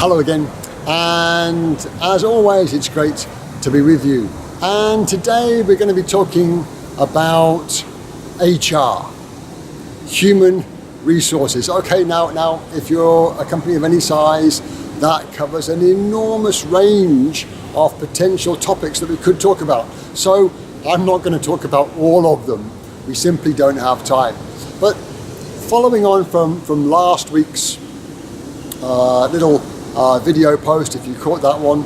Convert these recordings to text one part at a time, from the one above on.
Hello again, and as always it's great to be with you. And today we're going to be talking about HR, human resources. Okay, now if you're a company of any size, that covers an enormous range of potential topics that we could talk about. So I'm not going to talk about all of them. We simply don't have time. But following on from last week's little video post, if you caught that one,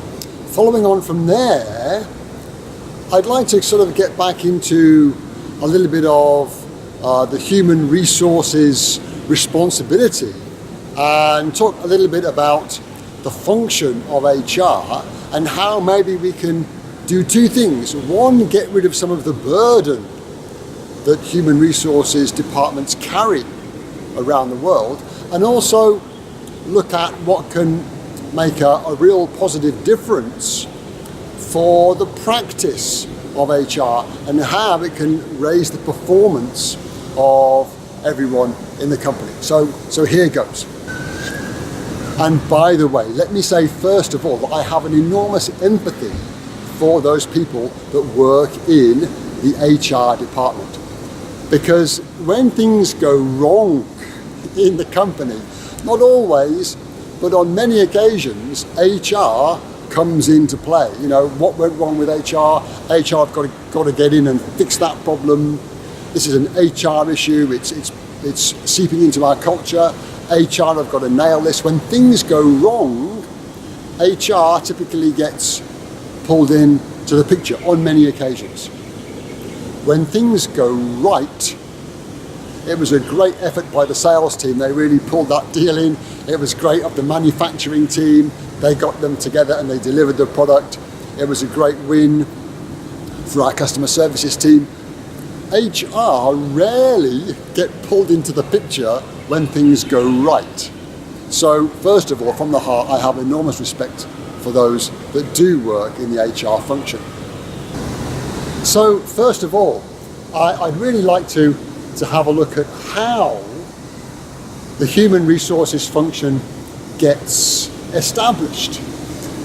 following on from there, I'd like to sort of get back into a little bit of the human resources responsibility and talk a little bit about the function of HR and how maybe we can do two things. One, get rid of some of the burden that human resources departments carry around the world, and also look at what can make a real positive difference for the practice of HR and how it can raise the performance of everyone in the company. So here goes. And by the way, let me say first of all that I have an enormous empathy for those people that work in the HR department. Because when things go wrong in the company, not always, but on many occasions, HR comes into play. You know, what went wrong with HR? HR have got to get in and fix that problem. This is an HR issue. It's seeping into our culture. HR have got to nail this. When things go wrong, HR typically gets pulled in to the picture on many occasions. When things go right, it was a great effort by the sales team. They really pulled that deal in. It was great of the manufacturing team. They got them together and they delivered the product. It was a great win for our customer services team. HR rarely get pulled into the picture when things go right. So first of all, from the heart, I have enormous respect for those that do work in the HR function. So first of all, I'd really like to have a look at how the human resources function gets established.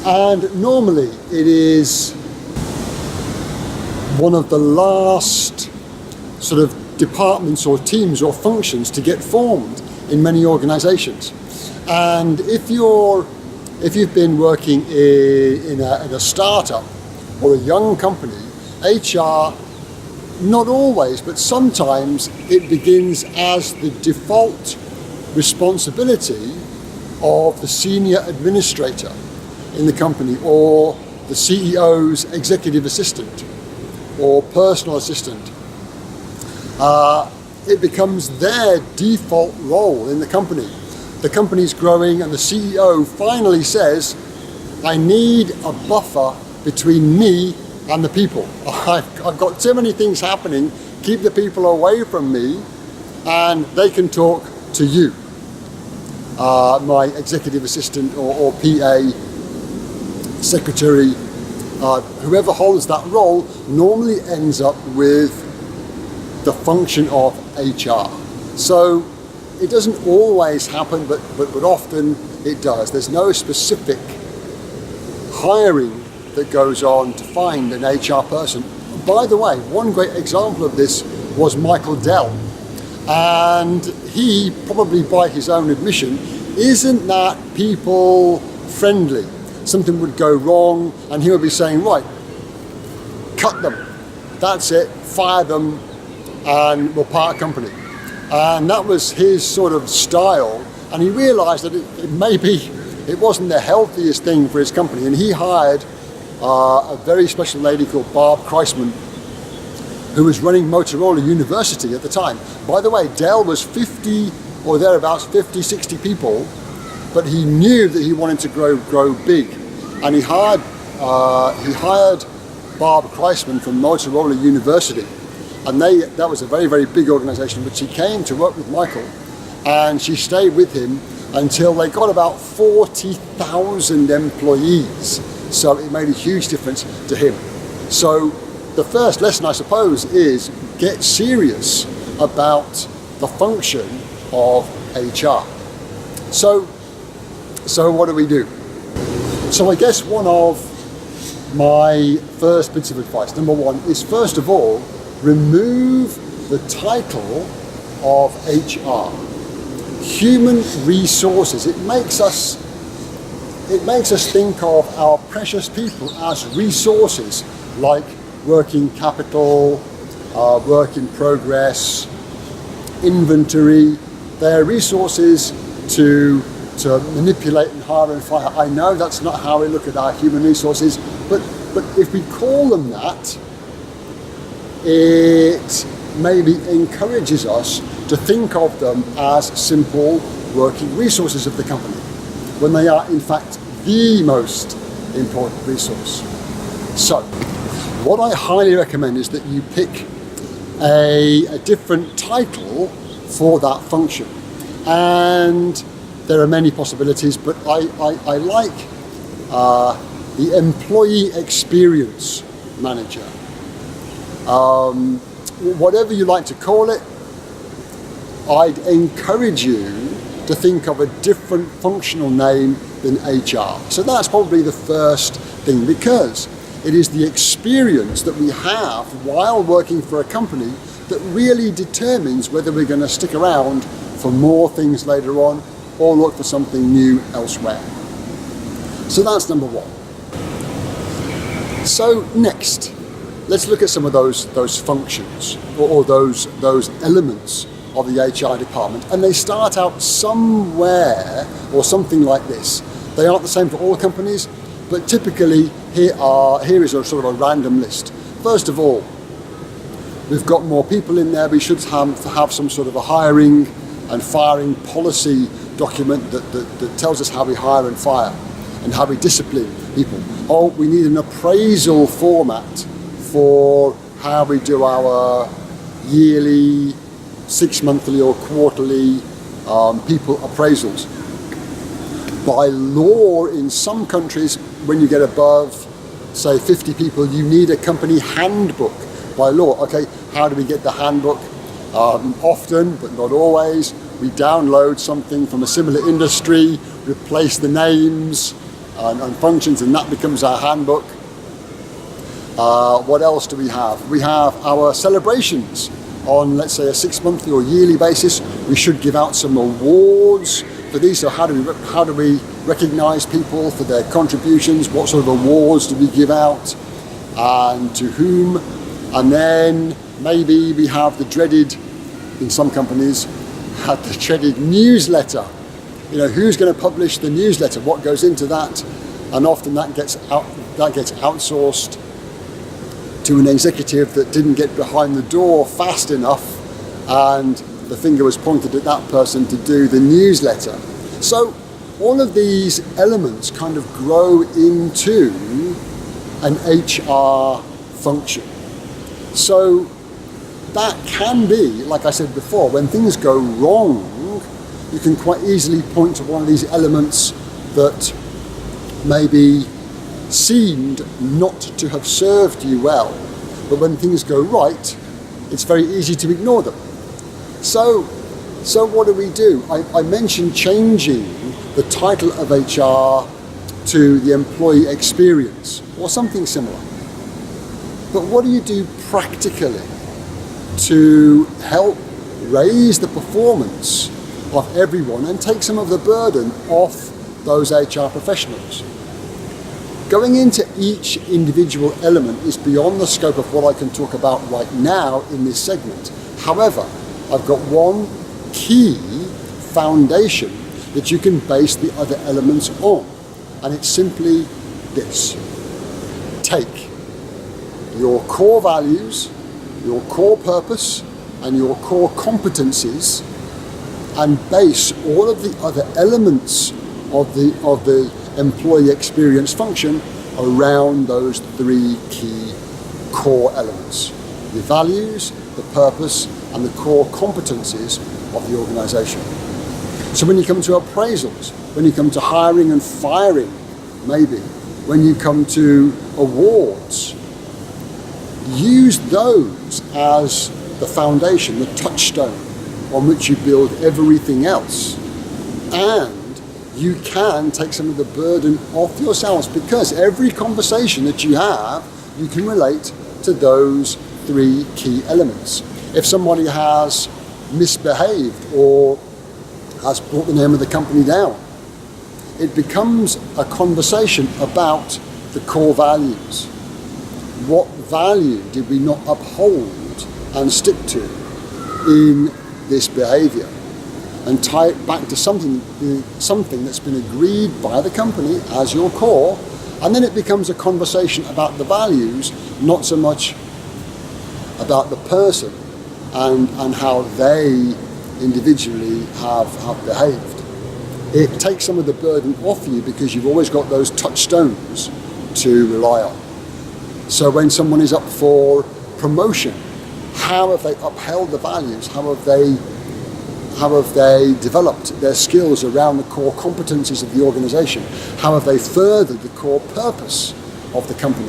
And normally it is one of the last sort of departments or teams or functions to get formed in many organizations. And if you've been working in a startup or a young company, HR, not always, but sometimes it begins as the default responsibility of the senior administrator in the company, or the CEO's executive assistant or personal assistant. It becomes their default role in the company. The company's growing and the CEO finally says, I need a buffer between me and the people. I've got too many things happening, keep the people away from me, and they can talk to you, my executive assistant or PA, secretary, whoever holds that role normally ends up with the function of HR. So it doesn't always happen, but often it does. There's no specific hiring that goes on to find an HR person. By the way, one great example of this was Michael Dell. And he, probably by his own admission, isn't that people friendly. Something would go wrong and he would be saying, right, cut them. That's it, fire them, and we'll part company. And that was his sort of style. And he realized that it wasn't the healthiest thing for his company. And he hired a very special lady called Barb Kreisman, who was running Motorola University at the time. By the way, Dell was 50 or thereabouts, 50, 60 people, but he knew that he wanted to grow big. And he hired Barb Kreisman from Motorola University. And that was a very, very big organization, but she came to work with Michael and she stayed with him until they got about 40,000 employees. So it made a huge difference to him. So the first lesson, I suppose, is get serious about the function of HR. So what do we do? So I guess one of my first bits of advice, number one, is first of all, remove the title of HR. Human resources. It makes us think of our precious people as resources like working capital, work in progress, inventory. They're resources to manipulate and hire and fire. I know that's not how we look at our human resources, but if we call them that, it maybe encourages us to think of them as simple working resources of the company, when they are in fact the most important resource. So, what I highly recommend is that you pick a different title for that function. And there are many possibilities, but I like the employee experience manager. Whatever you like to call it, I'd encourage you to think of a different functional name than HR. So that's probably the first thing, because it is the experience that we have while working for a company that really determines whether we're going to stick around for more things later on or look for something new elsewhere. So that's number one. So next, let's look at some of those functions or those elements of the HR department, and they start out somewhere or something like this. They aren't the same for all companies, but typically here is a sort of a random list. First of all, we've got more people in there. We should have some sort of a hiring and firing policy document that tells us how we hire and fire and how we discipline people. Oh, we need an appraisal format for how we do our yearly, 6-monthly or quarterly people appraisals. By law, in some countries, when you get above, say, 50 people, you need a company handbook by law. Okay, how do we get the handbook? Often, but not always, we download something from a similar industry, replace the names and functions, and that becomes our handbook. What else do we have? We have our celebrations on, let's say, a 6-monthly or yearly basis. We should give out some awards for these. So how do we recognize people for their contributions? What sort of awards do we give out, and to whom? And then maybe we have the dreaded, in some companies, the dreaded newsletter. You know, who's going to publish the newsletter? What goes into that? And often that gets outsourced to an executive that didn't get behind the door fast enough, and the finger was pointed at that person to do the newsletter. So all of these elements kind of grow into an HR function. So that can be, like I said before, when things go wrong, you can quite easily point to one of these elements that maybe seemed not to have served you well, but when things go right, it's very easy to ignore them. So what do? I mentioned changing the title of HR to the employee experience or something similar. But what do you do practically to help raise the performance of everyone and take some of the burden off those HR professionals? Going into each individual element is beyond the scope of what I can talk about right now in this segment. However, I've got one key foundation that you can base the other elements on, and it's simply this. Take your core values, your core purpose, and your core competencies, and base all of the other elements of the employee experience function around those 3 key core elements: the values, the purpose, and the core competencies of the organization. So when you come to appraisals, when you come to hiring and firing, maybe, when you come to awards, use those as the foundation, the touchstone on which you build everything else. And you can take some of the burden off yourselves, because every conversation that you have, you can relate to those 3 key elements. If somebody has misbehaved or has brought the name of the company down, it becomes a conversation about the core values. What value did we not uphold and stick to in this behavior? And tie it back to something that's been agreed by the company as your core, and then it becomes a conversation about the values, not so much about the person and how they individually have behaved. It takes some of the burden off you, because you've always got those touchstones to rely on. So when someone is up for promotion, how have they upheld the values? How have they developed their skills around the core competencies of the organization? How have they furthered the core purpose of the company?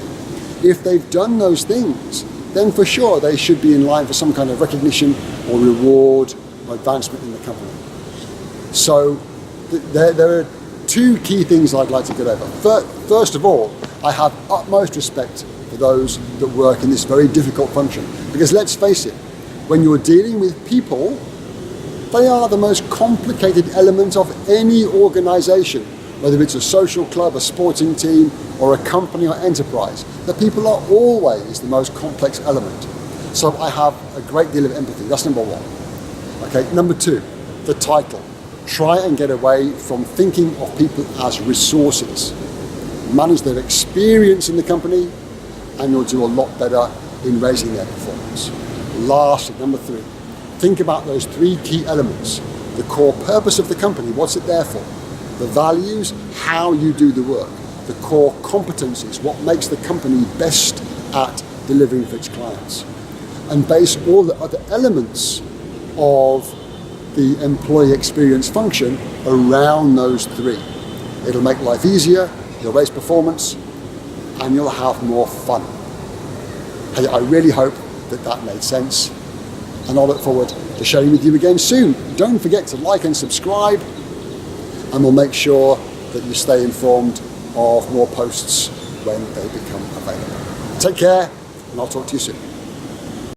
If they've done those things, then for sure they should be in line for some kind of recognition or reward or advancement in the company. So there are 2 key things I'd like to get over. First of all, I have utmost respect for those that work in this very difficult function, because let's face it, when you're dealing with people, they are the most complicated element of any organization, whether it's a social club, a sporting team, or a company or enterprise. The people are always the most complex element. So I have a great deal of empathy. That's number 1. Okay, number 2, the title. Try and get away from thinking of people as resources. Manage their experience in the company, and you'll do a lot better in raising their performance. Lastly, number 3, think about those 3 key elements. The core purpose of the company, what's it there for? The values, how you do the work. The core competencies, what makes the company best at delivering for its clients. And base all the other elements of the employee experience function around those 3. It'll make life easier, you'll raise performance, and you'll have more fun. Hey, I really hope that made sense, and I'll look forward to sharing with you again soon. Don't forget to like and subscribe, and we'll make sure that you stay informed of more posts when they become available. Take care, and I'll talk to you soon.